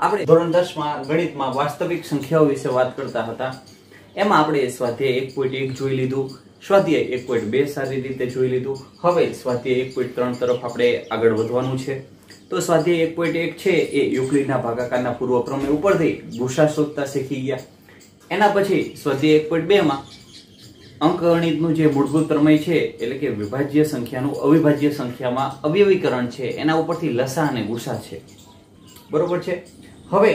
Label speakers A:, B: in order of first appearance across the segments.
A: આપણે ધોરણ 10 માં ગણિતમાં વાસ્તવિક સંખ્યાઓ વિશે વાત કરતા હતા. એમાં આપણે સ્વાધ્યાય 1.1 જોઈ લીધું, સ્વાધ્યાય 1.2 સારી રીતે જોઈ લીધું. હવે સ્વાધ્યાય 1.3 તરફ આપણે આગળ વધવાનું છે. તો સ્વાધ્યાય 1.1 છે એ યુક્લિડના ભાગાકારના પૂર્વ પ્રમેય ઉપરથી ગુસા શોધતા શીખી ગયા. એના પછી સ્વાધ્યાય 1.2 માં અંકગણિતનું જે મૂળભૂત પ્રમેય છે એટલે કે વિભાજ્ય સંખ્યાનું અવિભાજ્ય સંખ્યામાં અવયવીકરણ છે એના ઉપરથી લસા અને ગુસા છે. બરોબર છે. હવે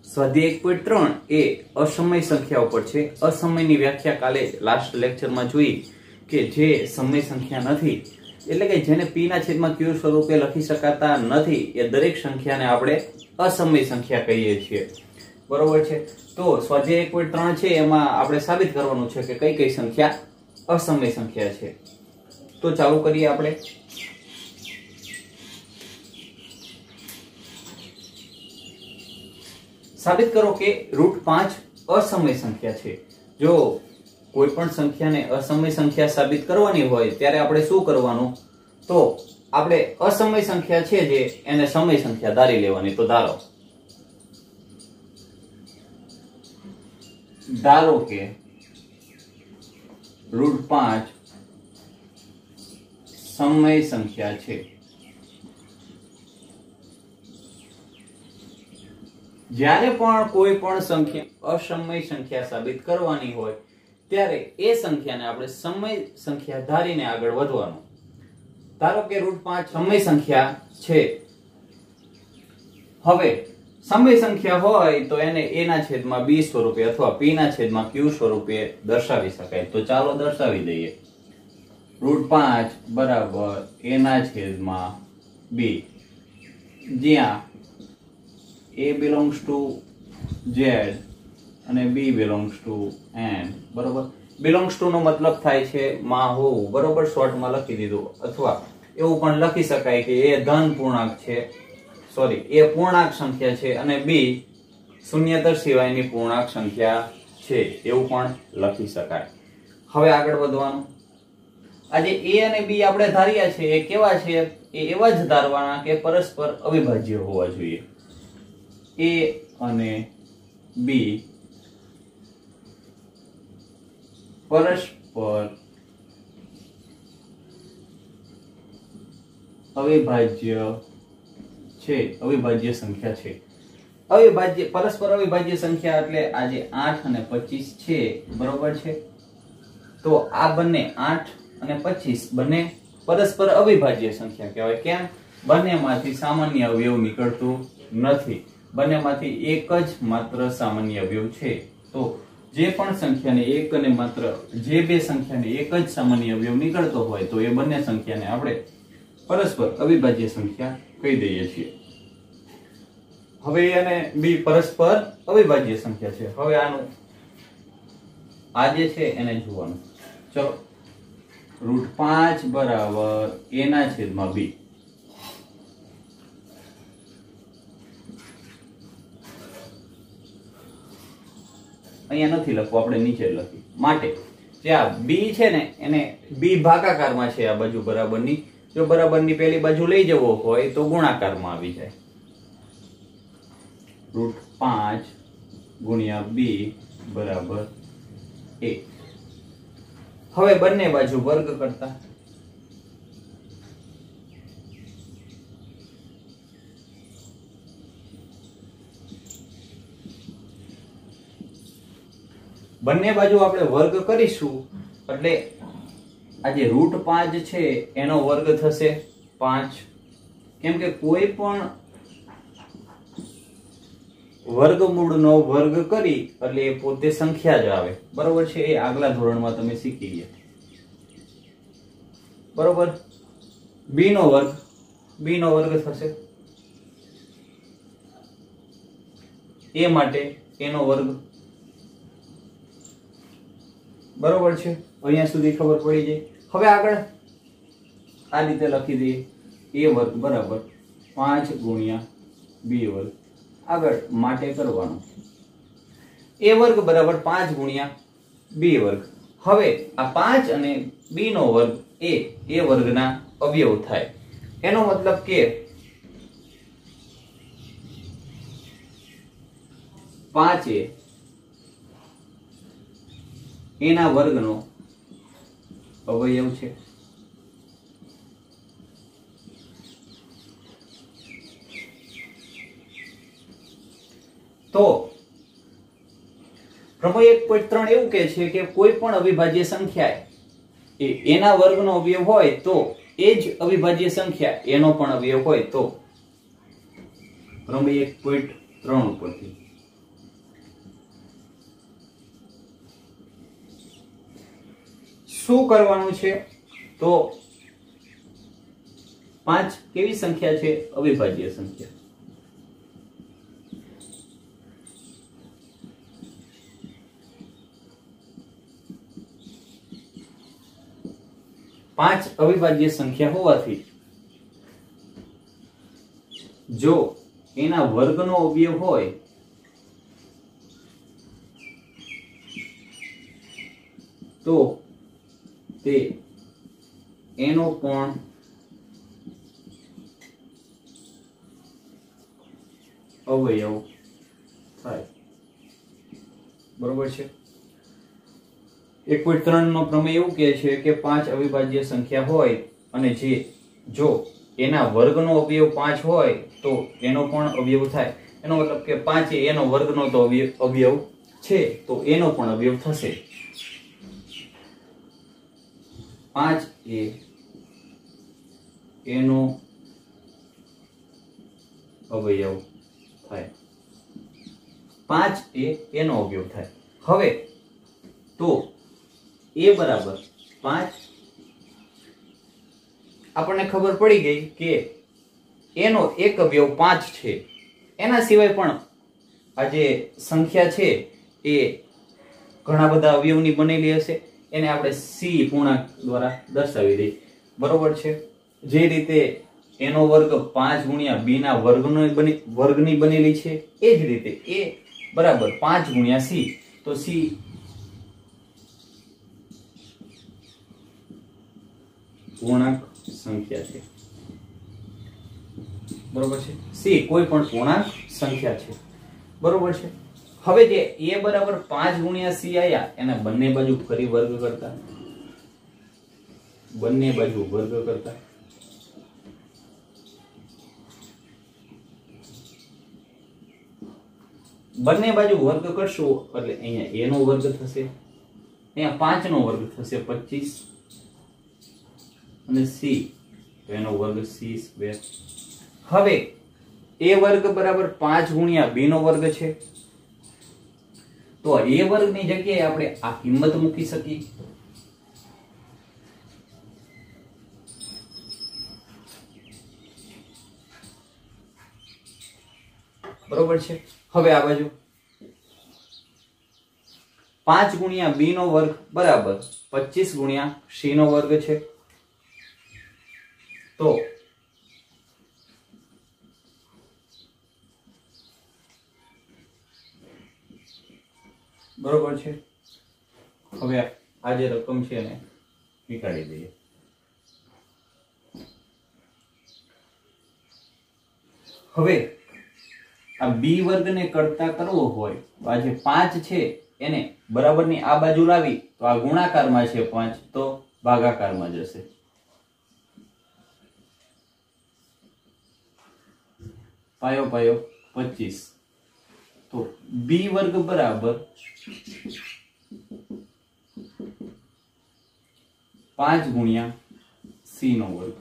A: સ્વાધ્યાય 1.3 એ અસમય સંખ્યા ઉપર છે. અસમયની વ્યાખ્યા કાલે લાસ્ટ લેક્ચરમાં જોઈ કે જે સમય સંખ્યા નથી એટલે કે જેને p ના છેદમાં q સ્વરૂપે લખી શકાતા નથી એ દરેક સંખ્યાને આપણે અસમય સંખ્યા કહીએ છીએ. બરોબર છે. તો સ્વાધ્યાય 1.3 છે એમાં આપણે સાબિત કરવાનું છે કે કઈ કઈ સંખ્યા અસમય સંખ્યા છે. તો ચાલુ કરીએ આપણે. સાબિત કરો કે √5 અસમય સંખ્યા છે. જો કોઈ પણ સંખ્યાને અસમય સંખ્યા સાબિત કરવાની હોય ત્યારે આપણે શું કરવાનું? તો આપણે અસમય સંખ્યા છે જે એને સમય સંખ્યા ધારી લેવાની. તો ધારો કે √5 સમય સંખ્યા છે. જ્યારે પણ કોઈ પણ સંખ્યા અસમય સંખ્યા સાબિત કરવાની હોય ત્યારે એ સંખ્યાને આપણે સમય સંખ્યા ધારીને આગળ વધવાનું. ધારો કે √5 સમય સંખ્યા છે. હવે સમય સંખ્યા હોય તો એને a ના છેદમાં b સ્વરૂપે અથવા p ના છેદમાં q સ્વરૂપે દર્શાવી શકાય. તો ચાલો દર્શાવી દઈએ. √5 બરાબર a ના છેદમાં b, જ્યાં a belongs to z અને b belongs to n. બરોબર. belongs to નો મતલબ થાય છે માં હોવું. બરોબર, શોર્ટમાં લખી દીધું. અથવા એવું પણ લખી શકાય કે a ધન પૂર્ણાંક છે, સોરી a પૂર્ણાંક સંખ્યા છે અને b શૂન્યતર સિવાયની પૂર્ણાંક સંખ્યા છે, એવું પણ લખી શકાય. હવે આગળ વધવાનું. આજે a અને b આપણે ધાર્યા છે એ કેવા છે? એ એવા જ ધારવાના કે પરસ્પર અવિભાજ્ય હોવા જોઈએ. a અને b પરસ્પર અવિભાજ્ય છે, અવિભાજ્ય સંખ્યા છે. અવિભાજ્ય પરસ્પર અવિભાજ્ય સંખ્યા એટલે આજે 8 અને 25 છે. બરોબર છે. તો આ બંને 8 અને 25 બંને પરસ્પર અવિભાજ્ય સંખ્યા કહેવાય. કેમ? બંનેમાંથી સામાન્ય અવયવ નીકળતું નથી. બંનેમાંથી એક જ માત્ર સામાન્ય અવયવ છે. તો જે પણ સંખ્યાને એક અને માત્ર જે બે સંખ્યાને એક જ સામાન્ય અવયવ નીકળતો હોય તો એ બંને સંખ્યાને આપણે પરસ્પર અવિભાજ્ય સંખ્યા કહી દઈએ છીએ. હવે a અને b પરસ્પર અવિભાજ્ય સંખ્યા છે. હવે આનું આ જે છે એને જોવાનું. ચલો, √5 બરાબર a ના છેદમાં b. અહીંયા નથી લખવું, આપણે નીચે લખી. માટે જે આ b છે ને એને b ભાગાકારમાં છે આ બાજુ બરાબરની. જો બરાબરની પેલી બાજુ લઈ જવો હોય તો ગુણાકારમાં આવી જાય. √5 ગુણ્યા b બરાબર a. હવે બંને બાજુ વર્ગ કરતા બંને બાજુ આપણે વર્ગ કરીશું એટલે આ જે √5 છે એનો વર્ગ થશે 5. કેમ કે કોઈ પણ વર્ગમૂળનો વર્ગ કરી એટલે એ પોતે સંખ્યા જ આવે. બરોબર છે. એ આગલા ધોરણમાં તમે શીખી ગયા. બરોબર. b નો વર્ગ થશે. a માટે a નો વર્ગ. બરોબર છે. અહીંયા સુધી ખબર પડી જાય. હવે આગળ આ રીતે લખી દઈએ. a વર્ગ બરાબર 5 ગુણ્યા b વર્ગ. આગળ માટે કરવાનું. a વર્ગ બરાબર 5 ગુણ્યા b વર્ગ. હવે આ 5 અને b નો વર્ગ એ a વર્ગના અવયવ થાય. એનો મતલબ કે 5 એના વર્ગનો અવયવ છે। તો પ્રમેય 1.3 એવું કહે છે કે કોઈ પણ અવિભાજ્ય સંખ્યા એના વર્ગનો અવયવ હોય તો એ જ અવિભાજ્ય સંખ્યા એનો પણ અવયવ હોય તો પ્રમેય 1.3 ઉપરથી શું કરવાનું છે? તો 5 કેવી સંખ્યા છે? અવિભાજ્ય સંખ્યા। पांच अविभाज्य संख्या होवाथी जो एना वर्गनो अवयव होय तो ते एनो पण अवयव थाय। बरोबर छे। 1.3 નો પ્રમેય એવું કહે છે કે 5 અવિભાજ્ય સંખ્યા હોય અને જે જો એના વર્ગનો અવયવ 5 હોય તો એનો પણ અવયવ થાય। એનો મતલબ કે 5 એ એનો વર્ગનો તો અવયવ છે તો એનો પણ અવયવ થશે। 5 એ એનો અવયવ થાય। 5 એ એનો અવયવ થાય। હવે તો ए बराबर 5 આપણને ખબર પડી ગઈ કે એનો એક અવયવ 5 છે। એના સિવાય પણ આ જે સંખ્યા છે એ ઘણા બધા અવયવની બનેલી હશે। એને આપણે c પૂર્ણાંક દ્વારા દર્શાવી દઈએ। બરોબર છે। જે રીતે એનો વર્ગ 5 ગુણ્યા b ના વર્ગની બનેલી છે એ જ રીતે a બરાબર 5 ગુણ્યા c। તો c पूर्णांक संख्या है। बरोबर है। सी कोई पण पूर्णांक संख्या है। बरोबर है। हवे जे a बराबर 5 गुणिया c आया एना बन्ने बाजू फरी वर्ग करता बन्ने बाजू वर्ग करता बन्ने बाजू वर्ग करशो એટલે અહીંયા a નો વર્ગ થશે અહીંયા 5 નો વર્ગ થશે 25 અને c તો એનો વર્ગ c સ્ક્વેર। હવે a વર્ગ બરાબર 5 ગુણ્યા b નો વર્ગ છે તો a વર્ગ ની જગ્યાએ આપણે આ કિંમત મૂકી શકીએ। બરોબર છે। હવે આ બાજુ 5 ગુણ્યા b નો વર્ગ બરાબર 25 ગુણ્યા c નો વર્ગ છે तो बरोबर है। હવે આ જે રકમ છે એને નીકાળી દઈએ। હવે આ b વર્ગ ને કરતા કરવો હોય તો આ જે 5 છે એને બરાબરની આ બાજુ લાવી તો આ ગુણાકારમાં છે 5 તો ભાગાકારમાં જશે। पायो पायो 25 तो b वर्ग बराबर 5 गुणिया c नो वर्ग।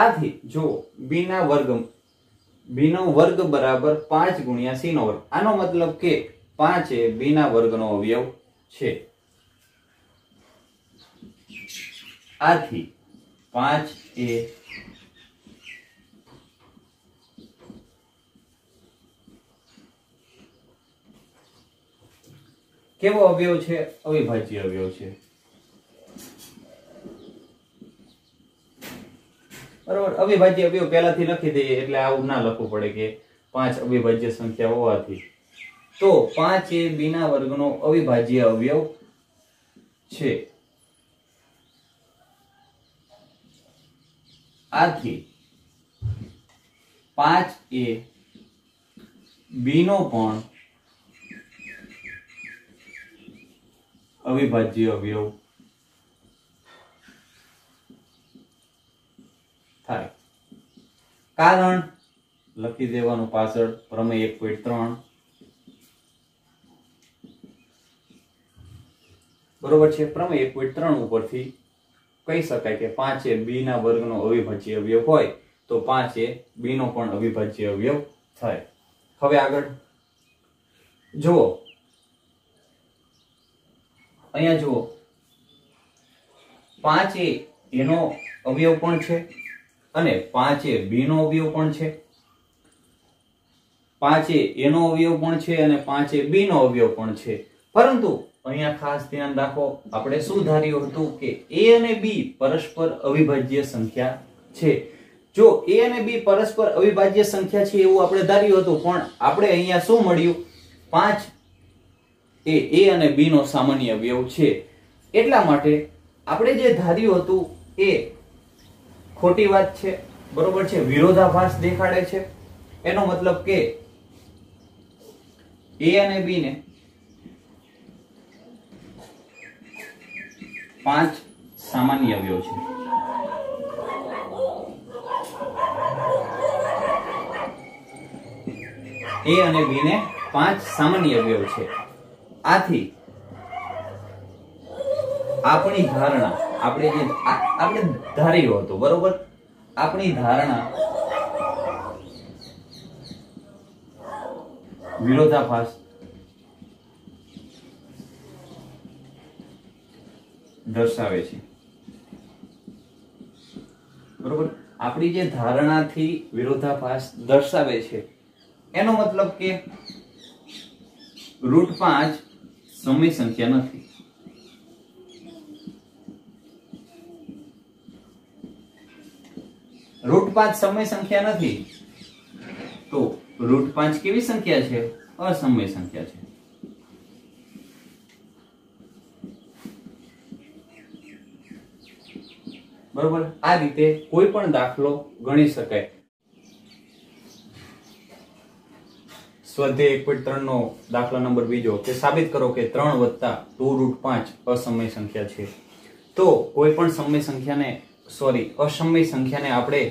A: आथी जो b नो वर्ग बराबर 5 गुणिया c नो वर्ग। आनो मतलब के 5 ए b ना वर्ग नो अवयव छे। आथी 5 ए કેવો અવયવ છે? અવિભાજ્ય અવયવ છે। બરાબર। અવિભાજ્ય અવયવ પહેલાથી લખી દઈએ એટલે આવું ના લખવું પડે કે 5 અવિભાજ્ય સંખ્યા હોવાથી। તો 5 એ b ના વર્ગનો અવિભાજ્ય અવયવ છે। આથી 5 એ બી નો પણ અવિભાજ્ય અવયવ થાય. કારણ લખી દેવાનું પાછળ પ્રમેય 1.3 બરોબર છે. પ્રમેય 1.3 ઉપરથી કહી શકાય કે 5 એ b ના વર્ગનો અવિભાજ્ય અવયવ હોય તો 5 એ b નો પણ અવિભાજ્ય અવયવ થાય. હવે આગળ જુઓ, અહીંયા જુઓ 5 એ એનો અવયવ પણ છે અને 5 એ b નો અવયવ પણ છે. 5 એ એનો અવયવ પણ છે અને 5 એ b નો અવયવ પણ છે. પરંતુ અહીંયા ખાસ ધ્યાન રાખો, આપણે શું ધાર્યું હતું કે a અને b પરસ્પર અવિભાજ્ય સંખ્યા છે. જો a અને b પરસ્પર અવિભાજ્ય સંખ્યા છે એવું આપણે ધાર્યું હતું, પણ આપણે અહીંયા શું મળ્યું? 5 એ a અને b નો સામાન્ય અવયવ છે. એટલા માટે આપણે જે ધાર્યું હતું એ ખોટી વાત છે. બરોબર છે, વિરોધાભાસ દેખાડે છે. એનો મતલબ કે a અને b ને 5 સામાન્ય અવયવ છે. a અને b ને 5 સામાન્ય અવયવ છે. આથી આપણી ધારણા, આપણે ધાર્યું હતું, બરોબર, આપણી ધારણા વિરોધાભાસ દર્શાવે છે. બરોબર, આપણી જે ધારણાથી વિરોધાભાસ દર્શાવે છે એનો મતલબ કે √5 સમય સંખ્યા નથી. √5 સમય સંખ્યા નથી તો √5 કેવી સંખ્યા છે? અસમય સંખ્યા છે. બરોબર, આ રીતે કોઈ પણ દાખલો ગણી શકાય. સ્વાધ્યાય 1.3 નો દાખલા નંબર બીજો કે સાબિત કરો કે 3 + 2√5 અસમય સંખ્યા છે. તો કોઈ પણ સમય સંખ્યાને અસમય સંખ્યાને આપણે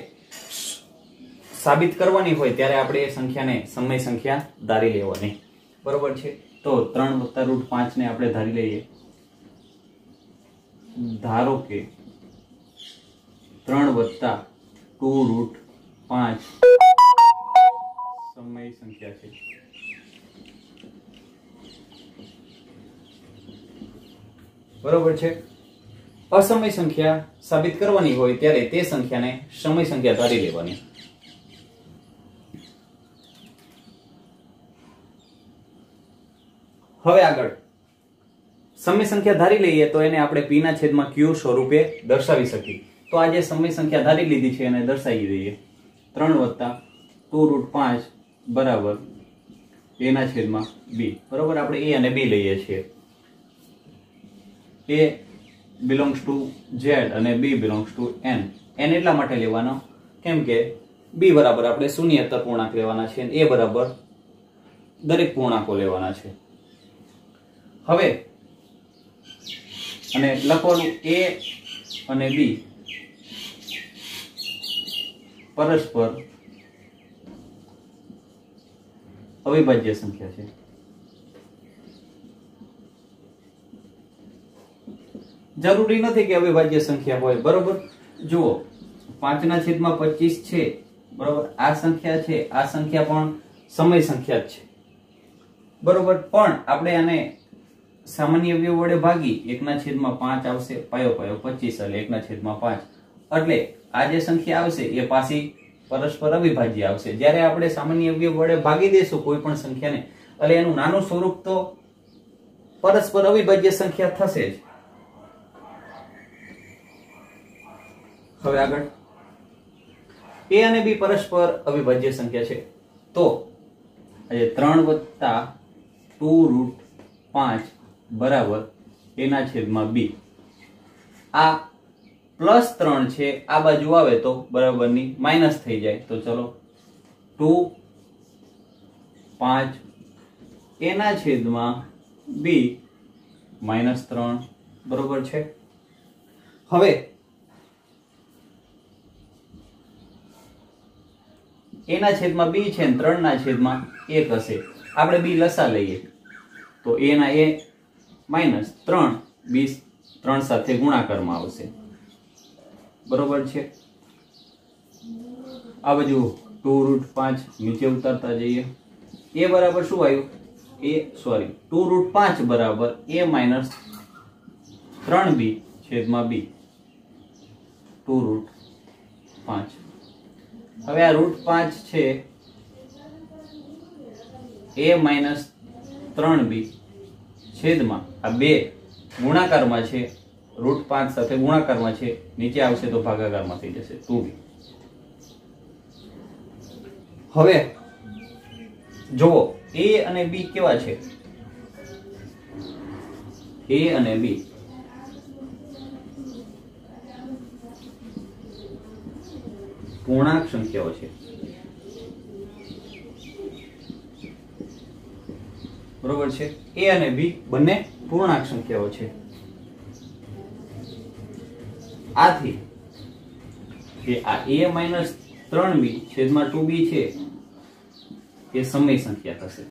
A: સાબિત કરવાની હોય ત્યારે આપણે એ સંખ્યાને સમય સંખ્યા ધારી લેવાની. બરોબર છે, તો 3 + √5 ને આપણે ધારી લઈએ. ધારો કે 3 + 2√5 સમય સંખ્યા છે. બરોબર છે, અસમય સંખ્યા સાબિત કરવાની હોય ત્યારે તે સંખ્યાને સમય સંખ્યા ધારી લેવાની. હવે આગળ સમય સંખ્યા ધારી લઈએ તો એને આપણે p ના છેદમાં q સ્વરૂપે દર્શાવી શકીએ. તો આ જે સમય સંખ્યા ધારી લીધી છે એને દર્શાવી દઈએ. 3 + 2√5 બરાબર a ના છેદમાં b. બરોબર, આપણે a અને b લઈએ છીએ. a belongs to z અને b belongs to n. n એટલા માટે લેવાનો કેમ કે b બરાબર આપણે શૂન્યેતર પૂર્ણાંક લેવાના છે અને a બરાબર દરેક પૂર્ણાંકો લેવાના છે. હવે અને લખવાનું a અને b પરસ્પર અવિભાજ્ય સંખ્યા છે. જરૂરી નથી કે અવિભાજ્ય સંખ્યા હોય. બરોબર, જુઓ 5/25 છે. બરોબર, આ સંખ્યા છે, આ સંખ્યા પણ સમય સંખ્યા જ છે. બરોબર, પણ આપણે આને સામાન્ય અવયવ વડે ભાગી 1/5 આવશે. પાયો 25 એટલે 1/5 એટલે આ જે સંખ્યા આવશે એ પાછી પરસ્પર અવિભાજ્ય આવશે. જ્યારે આપણે સામાન્ય અવયવ વડે ભાગી દેશું કોઈ પણ સંખ્યાને એટલે એનું નાનું સ્વરૂપ તો પરસ્પર અવિભાજ્ય સંખ્યા થશે જ. હવે આગળ a અને b પરસ્પર અવિભાજ્ય સંખ્યા છે તો 3 + 2√5 બરાબર a ના છેદમાં b. આ +3 છે, આ બાજુ આવે તો બરાબરની માઈનસ થઈ જાય. તો ચલો 2 5 a ના છેદમાં b -3 બરોબર છે। હવે a ના છેદમાં b છે ને 3 ના છેદમાં 1 હશે। આપણે b લસા લઈએ તો a ના a -3 b 3 સાથે ગુણાકારમાં આવશે બરોબર છે। આ બાજુ 2√5 નીચે ઉતારતા જઈએ। a બરાબર શું આવ્યું 2√5 બરાબર a - 3b છેદમાં b 2√5। હવે આ √5 છે a - 3b છેદમાં આ 2 ગુણાકારમાં છે √5 સાથે ગુણાકારમાં છે નીચે આવશે તો ભાગાકારમાં થઈ જશે 2b। હવે જુઓ a અને b કેવા છે a અને b પૂર્ણાંક સંખ્યાઓ છે બરોબર છે। a અને b બંને પૂર્ણાંક સંખ્યાઓ છે। આથી કે આ a - 3b છેદમાં 2b છે એ સમય સંખ્યા થશે।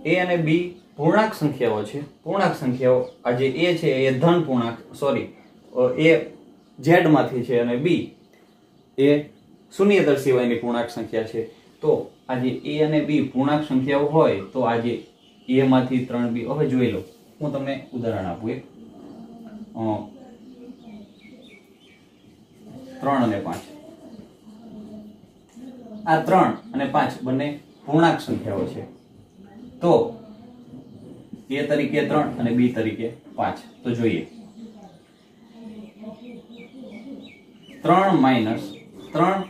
A: a અને b પૂર્ણાંક સંખ્યાઓ છે। પૂર્ણાંક સંખ્યાઓ આ જે a છે એ ધન પૂર્ણાંક સોરી a z માંથી છે અને b એ શૂન્યતર સિવાયની પૂર્ણાંક સંખ્યા છે। તો આ જે a અને b પૂર્ણાંક સંખ્યાઓ હોય તો આ જે a માંથી 3b હવે જોઈ લો હું તમને ઉદાહરણ આપું એક 3 અને 5 આ 3 અને 5 બંને પૂર્ણાંક સંખ્યાઓ છે। તો a તરીકે 3 અને b તરીકે 5 તો જોઈએ 3 - 3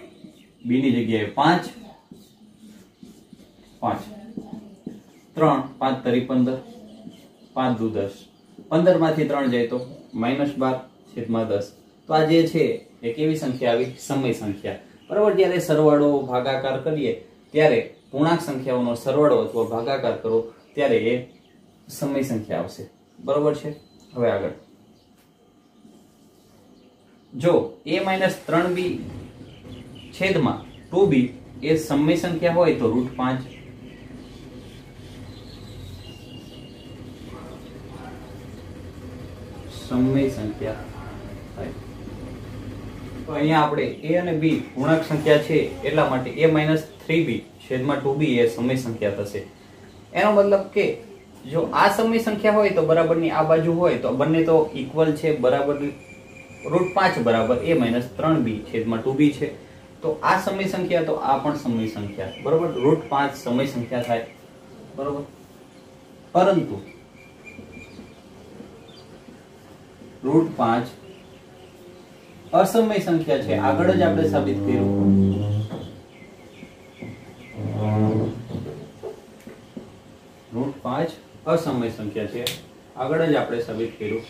A: b ની જગ્યાએ 5 5 3 5 તરી 15 5 દુ 10 15 માંથી 3 જાય તો -12 છેદમાં 10। તો આ જે છે એ કેવી સંખ્યા આવી સમય સંખ્યા બરાબર। જ્યારે સરવાળો ભાગાકાર કરીએ ત્યારે પૂર્ણાંક સંખ્યાઓનો સરવાળો અથવા ભાગાકાર કરો ત્યારે એ સમય સંખ્યા આવશે બરોબર છે। હવે આગળ જો a - 3b છેદમાં 2b એ સમય સંખ્યા હોય તો √5 સમય સંખ્યા થાય। તો અહીંયા આપણે a અને b પૂર્ણાંક સંખ્યા છે એટલા માટે a - 3b છેદમાં 2b એ સમય સંખ્યા થશે। એનો મતલબ કે જો આ સમય સંખ્યા હોય તો બરાબરની આ બાજુ હોય તો બંને તો ઇક્વલ છે બરાબર √5 બરાબર a - 3b છેદમાં 2b છે। તો આ સમય સંખ્યા તો આ પણ સમય સંખ્યા બરાબર √5 સમય સંખ્યા થાય બરાબર। પરંતુ √5 અસમય સંખ્યા છે આગળ જ આપણે સાબિત કર્યું √5 અસમય સંખ્યા છે આગળ જ આપણે સાબિત કર્યું।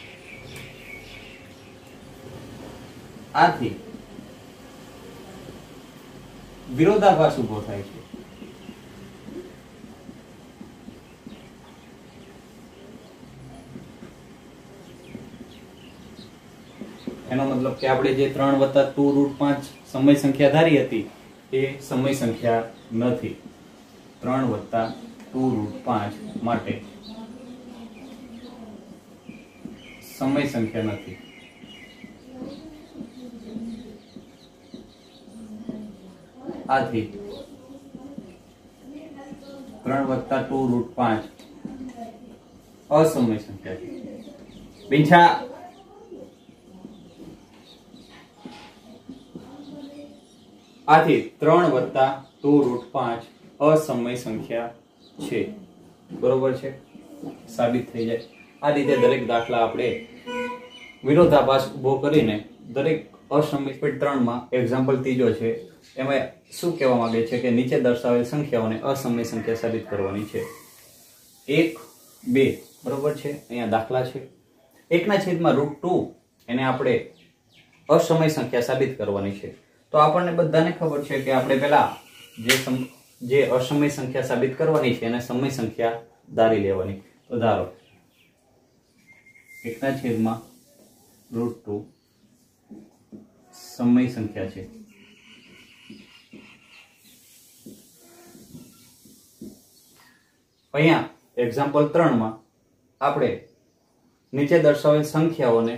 A: આથી વિરોધાભાસ ઉભો થાય છે। એનો મતલબ કે આપણે જે 3 + 2√5 સમય સંખ્યા ધારી હતી એ સમય સંખ્યા નથી। 3 + 2√5 માટે સમય સંખ્યા નથી। આથી 3 + 2√5 અસમય સંખ્યા છે। બીજા આથી 3 + 2√5 અસમય સંખ્યા છે બરોબર છે સાબિત થઈ જાય। આ રીતે દરેક દાખલા આપણે વિરોધાભાસ ઉભો કરીને દરેક અસમય 3 માં એક્ઝામ્પલ ત્રીજો છે એમાં શું કહેવા માંગે છે કે નીચે દર્શાવેલ સંખ્યાઓને અસમય સંખ્યા સાબિત કરવાની છે। 1 2 બરોબર છે। અહીંયા દાખલા છે 1/√2 એને આપણે અસમય સંખ્યા સાબિત કરવાની છે। તો આપણને બધાને ખબર છે કે આપણે પહેલા જે અસમય સંખ્યા સાબિત કરવાની છે એને સમય સંખ્યા ધારી લેવાની। તો ધારો 1/√2 સમય સંખ્યા છે। અહીંયા એક્ઝામ્પલ 3 માં આપણે નીચે દર્શાવેલ સંખ્યાઓને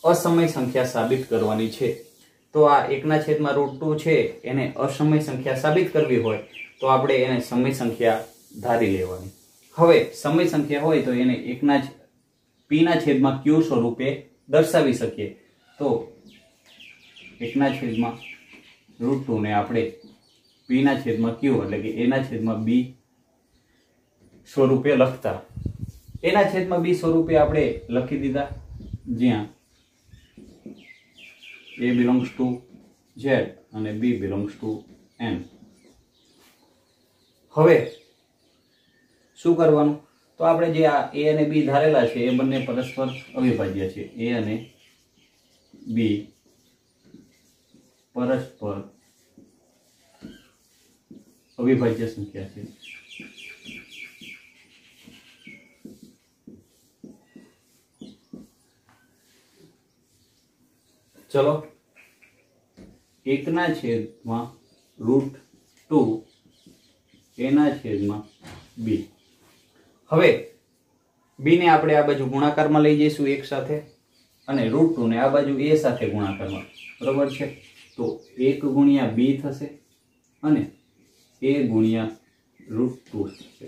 A: અસમય સંખ્યા સાબિત કરવાની છે। તો આ 1/√2 છે એને અસમય સંખ્યા સાબિત કરવી હોય તો આપણે એને સમય સંખ્યા ધારી લેવાની। હવે સમય સંખ્યા હોય તો એને p/q સ્વરૂપે દર્શાવી શકીએ। તો 1/√2 ને આપણે p/q એટલે કે a/b સ્વરૂપે લખતા। a/b સ્વરૂપે આપણે લખી દીધા, જ્યાં a belongs to z અને b belongs to n। હવે શું કરવાનું? તો આપણે જે આ a અને b ધારેલા છે એ બંને પરસ્પર અવિભાજ્ય છે। a અને b પરસ્પર અવિભાજ્ય સંખ્યા છે। चलो 1/√2 a/b। હવે b ને આપણે આ બાજુ ગુણાકારમાં લઈ જઈશું એક સાથે અને √2 ને આ બાજુ a સાથે ગુણાકારમાં, બરોબર છે। તો 1 ગુણ્યા b થશે અને a ગુણ્યા √2 થશે,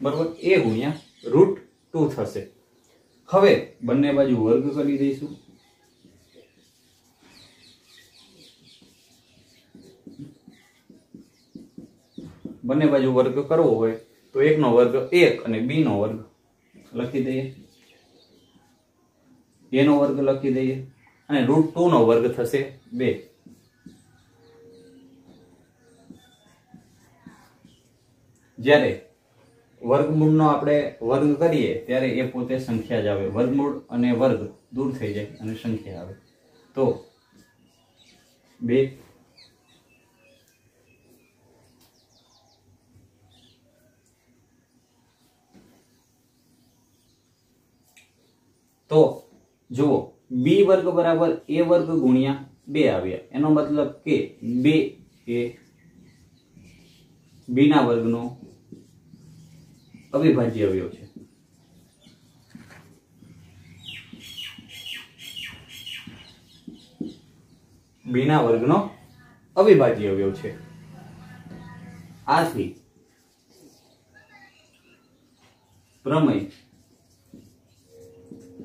A: બરોબર। a ગુણ્યા √2 થશે। હવે બંને બાજુ વર્ગ કરી દઈશું। બંને બાજુ વર્ગ કરવો હોય તો 1 નો વર્ગ 1 અને b નો વર્ગ લખી દઈએ, a નો વર્ગ લખી દઈએ અને √2 નો વર્ગ થશે 2। જ્યારે વર્ગમૂળનો આપણે વર્ગ કરીએ ત્યારે એ પોતે સંખ્યા જ આવે, વર્ગમૂળ અને વર્ગ દૂર થઈ જાય અને સંખ્યા આવે। તો 2 तो जुओ b वर्ग बराबर a वर्ग गुणिया 2 આવ્યા। એનો મતલબ કે 2 એ b ના વર્ગનો અવિભાજ્ય અવયવ છે। b ના વર્ગનો અવિભાજ્ય અવયવ છે। આથી પ્રમેય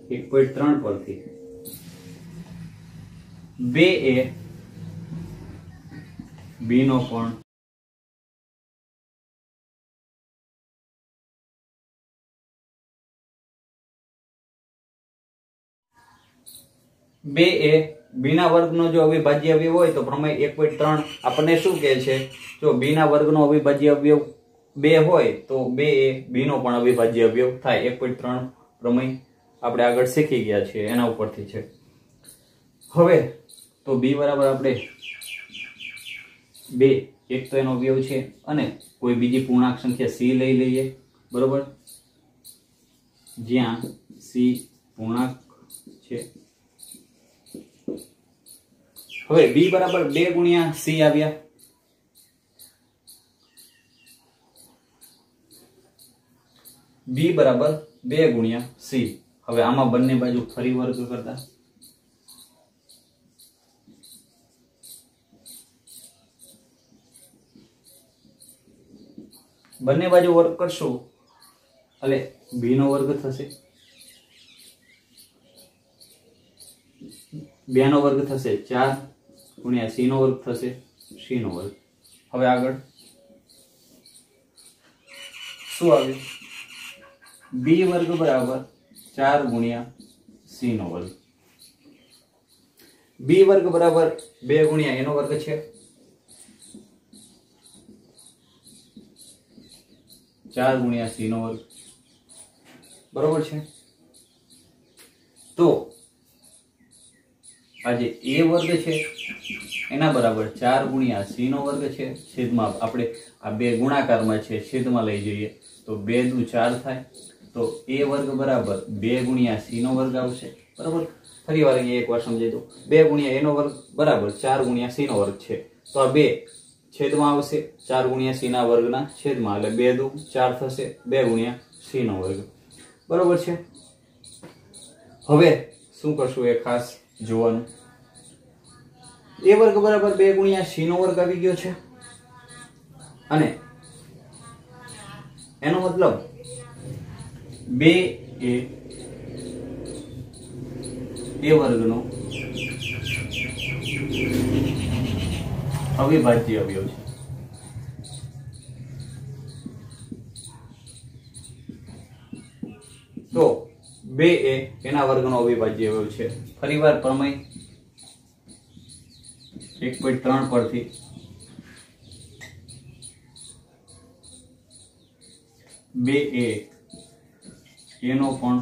A: 1.3 પરથી 2 એ b નો પણ b ના વર્ગનો જો અવિભાજ્ય અવયવ હોય તો પ્રમેય 1.3 આપણને શું કહે છે? જો b ના વર્ગનો અવિભાજ્ય અવયવ 2 હોય તો 2 એ b નો પણ અવિભાજ્ય અવયવ થાય। 1.3 પ્રમેય આપણે આગળ શીખી ગયા છીએ એના ઉપરથી છે। હવે તો b બરાબર આપણે 2 એક તો એનો અવયવ છે અને કોઈ બીજી પૂર્ણાંક સંખ્યા c લઈ લઈએ, બરોબર, જ્યાં c પૂર્ણાંક છે। હવે b બરાબર 2 ગુણ્યા c આવ્યા। b બરાબર 2 ગુણ્યા c। હવે આમાં બંને બાજુ ફરી વર્ગ કરતા બંને બાજુ વર્ગ કરશું એટલે b નો વર્ગ થશે, 2 નો વર્ગ થશે 4 ગુણ્યા c નો વર્ગ થશે c નો વર્ગ। હવે આગળ શું આવ્યું? b વર્ગ બરાબર 4 ગુણ્યા c નો વર્ગ। b વર્ગ બરાબર 2 ગુણ્યા a નો વર્ગ છે, 4 ગુણ્યા c નો વર્ગ, બરોબર છે। તો આ જે a વર્ગ છે એના બરાબર 4 ગુણ્યા c નો વર્ગ છે, છેદમાં આપણે આ બે ગુણાકારમાં છે, છેદમાં લઈ જઈએ તો 2 દુ 4 થાય, તો a વર્ગ બરાબર 2 ગુણ્યા c નો વર્ગ આવશે, બરાબર। ફરી વાર અહીંયા એકવાર સમજાવી દઉં, 2 ગુણ્યા a નો વર્ગ બરાબર 4 ગુણ્યા c નો વર્ગ છે, તો આ 2 છેદમાં આવશે, 4 ગુણ્યા c ના વર્ગના છેદમાં, એટલે 2 દુ 4 થશે, 2 ગુણ્યા c નો વર્ગ, બરાબર છે। હવે શું કરશું એ ખાસ જોવાનું, a વર્ગ બરાબર 2 ગુણ્યા c નો વર્ગ આવી ગયો છે, અને એનો મતલબ 2a વર્ગનો અવિભાજ્ય અવયવ છે। તો 2a એના વર્ગનો અવિભાજ્ય અવયવ છે। ફરીવાર પ્રમેય 1.3 પરથી 2a એનો પણ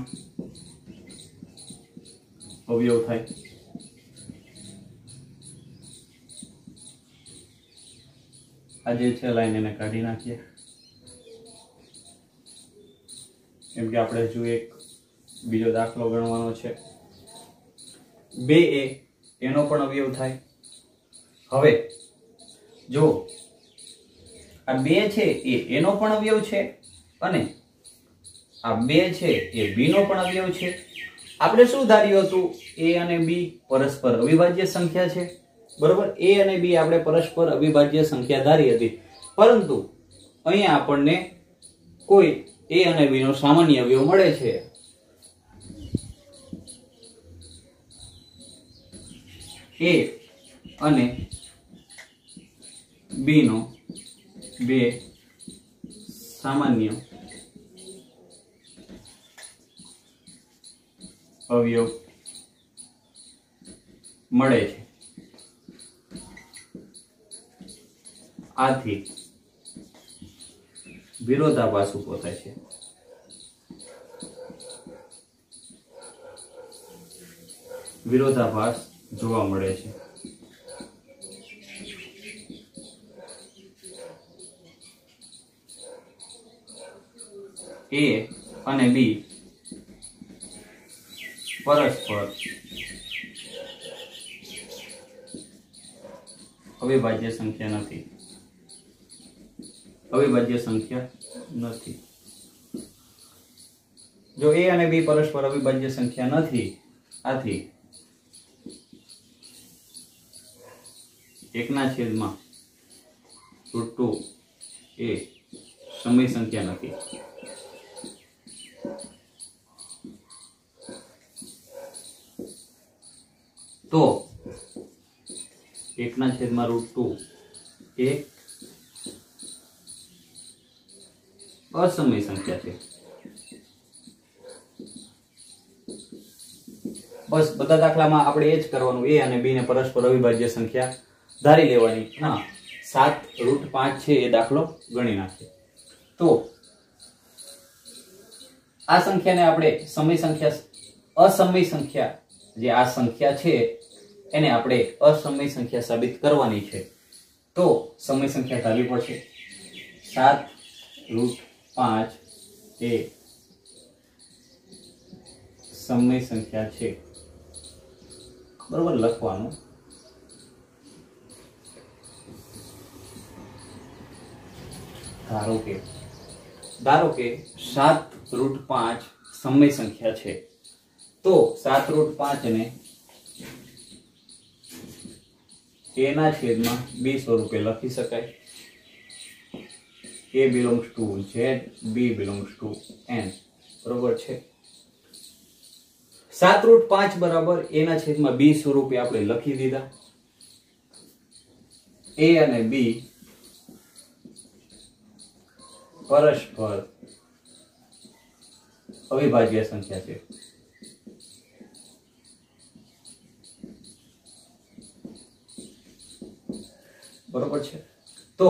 A: અવયવ થાય। આ જે છે લાઈન એને કાઢી નાખીએ, કેમ કે આપણે હજુ એક બીજો દાખલો ગણવાનો છે। 2a એનો પણ અવયવ થાય। હવે જો આ 2 છે એ એનો પણ અવયવ છે અને આ 2 છે એ b નો પણ અવયવ છે। આપણે શું ધાર્યું હતું, a અને b પરસ્પર અવિભાજ્ય સંખ્યા છે, બરોબર। a અને b આપણે પરસ્પર અવિભાજ્ય સંખ્યા ધારી હતી, પરંતુ અહીંયા આપણને કોઈ a અને b નો સામાન્ય અવયવ મળે છે। a અને b નો બે સામાન્ય અવયવ મળે છે। આથી વિરોધાભાસ ઉભો થાય છે। વિરોધાભાસ જોવા મળે છે। a અને b પરસ્પર અવિભાજ્ય સંખ્યા નથી। અવિભાજ્ય સંખ્યા નથી। જો a અને b પરસ્પર અવિભાજ્ય સંખ્યા નથી, આથી 1/√2 એ સમય સંખ્યા નથી। તો 1/√2 એ અસમય સંખ્યા છે। બસ બધા દાખલામાં આપણે એ જ કરવાનું, a અને b ને પરસ્પર અવિભાજ્ય સંખ્યા ધારી લેવાની। હા, 7√5 છે એ દાખલો ગણી નાખીએ। તો આ સંખ્યાને આપણે સમય સંખ્યા, અસમય સંખ્યા, જે આ સંખ્યા છે એને આપણે અસમય સંખ્યા સાબિત કરવાની છે। તો સમય સંખ્યા ધારવી પડશે। 7√5 એ સમય સંખ્યા છે, બરોબર। લખવાનું, ધારો કે 7√5 સમય સંખ્યા છે, તો 7√5 ને a ના છેદમાં b સ્વરૂપે લખી શકાય। a belongs to z, b belongs to n, બરોબર છે। 7√5 બરાબર a ના છેદમાં b સ્વરૂપે આપણે લખી દીધા। a અને b પરસ્પર અવિભાજ્ય સંખ્યા છે। બરોબર છે। તો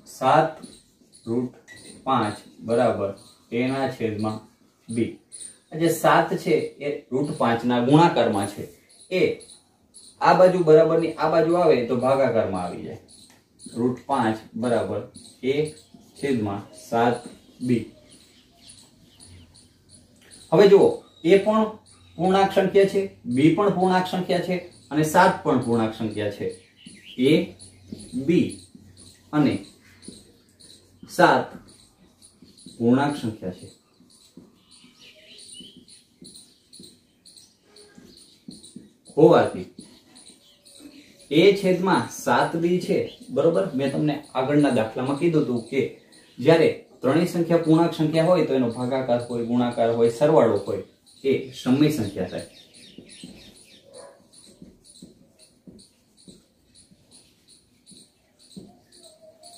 A: 7√5 બરાબર a ના છેદમાં b। જે 7 છે એ √5 ના ગુણાકારમાં છે, એ આ બાજુ બરાબરની આ બાજુ આવે તો ભાગાકારમાં આવી જાય. √5 બરાબર a/7b. હવે જુઓ, a પણ પૂર્ણાંક સંખ્યા છે, b પણ પૂર્ણાંક સંખ્યા છે અને 7 પણ પૂર્ણાંક સંખ્યા છે. a, b અને 7 પૂર્ણાંક સંખ્યા છે. હોવાથી a/7b છે. બરોબર, મેં તમને આગળના દાખલામાં કીધું હતું કે જ્યારે ત્રણેય સંખ્યા પૂર્ણાંક સંખ્યા હોય તો એનો ભાગાકાર હોય, ગુણાકાર હોય, સરવાળો હોય, એ સમય સંખ્યા થાય.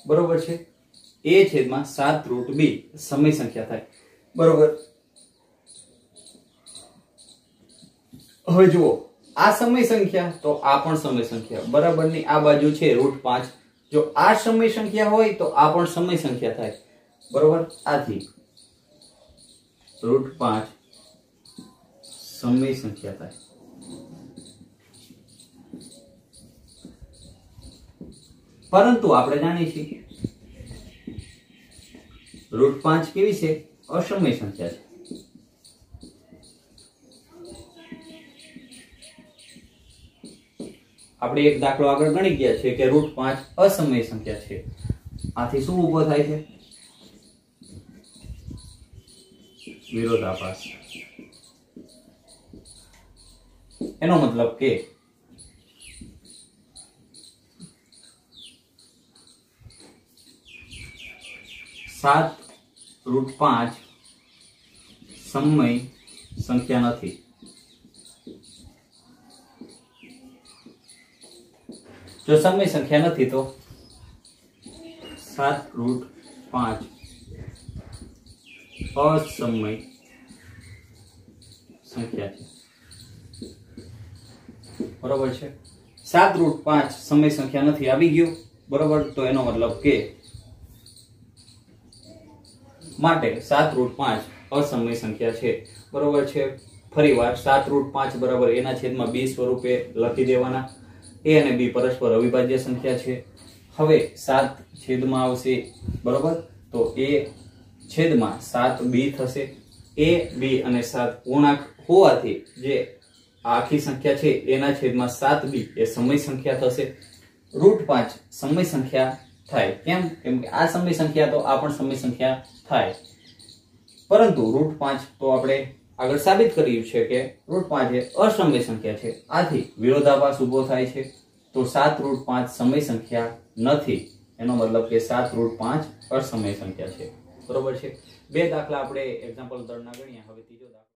A: બરોબર છે. a/7√b સમય સંખ્યા થાય. બરોબર. હવે જુઓ, આ સમય સંખ્યા તો આ પણ સમય સંખ્યા બરાબરની આ બાજુ છે √5. જો આ સમય સંખ્યા હોય તો આ પણ સમય સંખ્યા થાય. બરોબર, આથી √5 સમય સંખ્યા થાય. પરંતુ આપણે જાણીએ છીએ √5 કેવી છે? અસમય સંખ્યા છે. આપણે એક દાખલો આગળ ગણી ગયા છે કે √5 અસમય સંખ્યા છે. આથી શું ઊભો થાય છે? વિરોધાભાસ. એનો મતલબ કે √5 સમય સંખ્યા નથી. જો સમય સંખ્યા નથી તો 7√5 અસમય સંખ્યા છે. બરોબર છે. 7√5 સમય સંખ્યા નથી આવી ગયું. બરોબર, તો એનો મતલબ કે માટે 7√5 અસમય સંખ્યા છે. બરોબર છે. ફરીવાર 7√5 બરાબર એના છેદમાં b સ્વરૂપે લખી દેવાના. a અને b પરસ્પર અવિભાજ્ય સંખ્યા છે. હવે 7 છેદમાં આવશે. બરોબર, તો a/7b થશે. a, b અને 7 પૂર્ણાંક હોવાથી જે આખી સંખ્યા છે એના છેદમાં 7b એ સમય સંખ્યા થશે. √5 સમય સંખ્યા થાય. કેમ? કેમ કે આ સમય સંખ્યા તો આ પણ સમય સંખ્યા થાય. પરંતુ √5 તો આપણે આગળ સાબિત કર્યું છે કે √5 એ અસમય સંખ્યા છે. આથી વિરોધાભાસ ઉભો થાય છે. તો 7√5 સમય સંખ્યા નથી. એનો મતલબ કે 7√5 અસમય સંખ્યા છે. બરોબર છે. બે દાખલા આપણે એક્ઝામ્પલ 3 ના ગણ્યા. હવે ત્રીજો દાખલો